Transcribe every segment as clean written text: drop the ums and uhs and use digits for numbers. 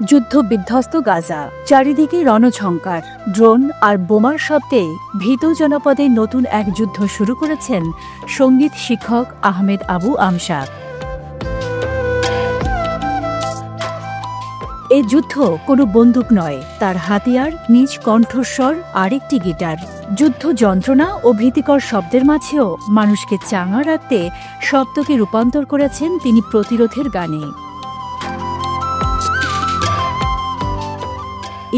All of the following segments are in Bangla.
যুদ্ধ বিধ্বস্ত গাজা, চারিদিকে রণঝঙ্কার, ড্রোন আর বোমার শব্দে ভীত জনপদে নতুন এক যুদ্ধ শুরু করেছেন সঙ্গীত শিক্ষক আহমেদ আবু আমশা। এ যুদ্ধ কোনো বন্দুক নয়, তার হাতিয়ার নিজ কণ্ঠস্বর আর একটি গিটার। যুদ্ধ যন্ত্রণা ও ভীতিকর শব্দের মাঝেও মানুষকে চাঙা রাখতে শব্দকে রূপান্তর করেছেন তিনি প্রতিরোধের গানে।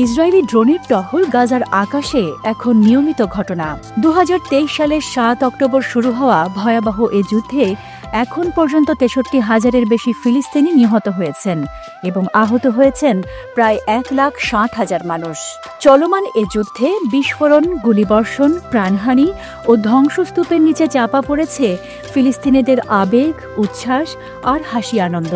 ইসরায়েলি ড্রোনের টহল গাজার আকাশে এখন নিয়মিত ঘটনা। 2023 সালের 7 অক্টোবর শুরু হওয়া ভয়াবহ এ যুদ্ধে এখন পর্যন্ত 63,000-এর বেশি ফিলিস্তিনি নিহত হয়েছেন এবং আহত হয়েছেন প্রায় 1,60,000 মানুষ। চলমান এ যুদ্ধে বিস্ফোরণ, গুলিবর্ষণ, প্রাণহানি ও ধ্বংসস্তূপের নিচে চাপা পড়েছে ফিলিস্তিনিদের আবেগ, উচ্ছ্বাস আর হাসি আনন্দ।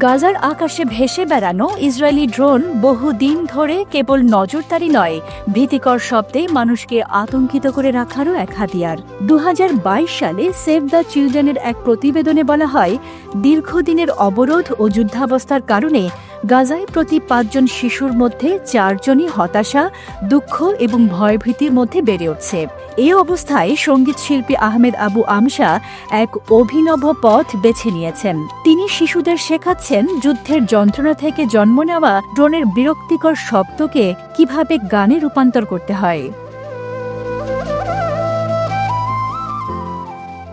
গাজার আকাশে ভেসে বেড়ানো ইসরায়েলি ড্রোন বহুদিন ধরে কেবল নজরদারি নয়, ভীতিকর শব্দে মানুষকে আতঙ্কিত করে রাখারও এক হাতিয়ার। 2022 সালে সেভ দ্য চিলড্রেনের এক প্রতিবেদনে বলা হয়, দীর্ঘদিনের অবরোধ ও যুদ্ধাবস্থার কারণে গাজায় প্রতি 5 জন শিশুর মধ্যে 4 জনই হতাশা, দুঃখ এবং ভয়ভীতির মধ্যে বেড়ে উঠছে। এই অবস্থায় সঙ্গীত শিল্পী আহমেদ আবু আমশা এক অভিনব পথ বেছে নিয়েছেন। তিনি শিশুদের শেখাচ্ছেন যুদ্ধের যন্ত্রণা থেকে জন্ম নেওয়া ড্রোনের বিরক্তিকর শব্দকে কিভাবে গানে রূপান্তর করতে হয়।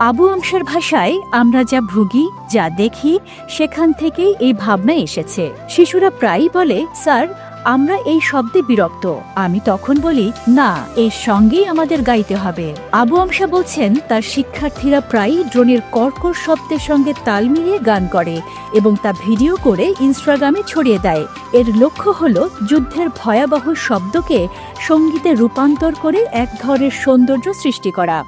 আবু আমশার ভাষায়, আমরা যা ভুগি, যা দেখি, সেখান থেকেই এই ভাবনা এসেছে। শিশুরা প্রায়ই বলে, স্যার আমরা এই শব্দে বিরক্ত। আমি তখন বলি, না, এর সঙ্গেই আমাদের গাইতে হবে। আবু আমশা বলছেন, তার শিক্ষার্থীরা প্রায়ই ড্রোনের কর্কশ শব্দের সঙ্গে তাল মিলিয়ে গান করে এবং তা ভিডিও করে ইনস্টাগ্রামে ছড়িয়ে দেয়। এর লক্ষ্য হল যুদ্ধের ভয়াবহ শব্দকে সঙ্গীতে রূপান্তর করে এক ধরনের সৌন্দর্য সৃষ্টি করা।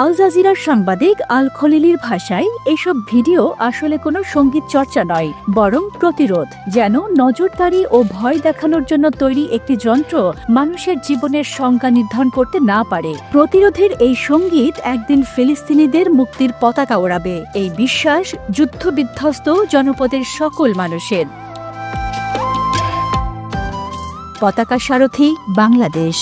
আল জাজিরার সাংবাদিক আল খলিলির ভাষায়, এসব ভিডিও আসলে কোনো সঙ্গীত চর্চা নয়, বরং প্রতিরোধ। যেন নজরদারি ও ভয় দেখানোর জন্য তৈরি একটি যন্ত্র মানুষের জীবনের সংজ্ঞা নির্ধারণ করতে না পারে। প্রতিরোধের এই সঙ্গীত একদিন ফিলিস্তিনিদের মুক্তির পতাকা ওড়াবে, এই বিশ্বাস যুদ্ধবিধ্বস্ত জনপদের সকল মানুষের। পতাকা সারথি, বাংলাদেশ।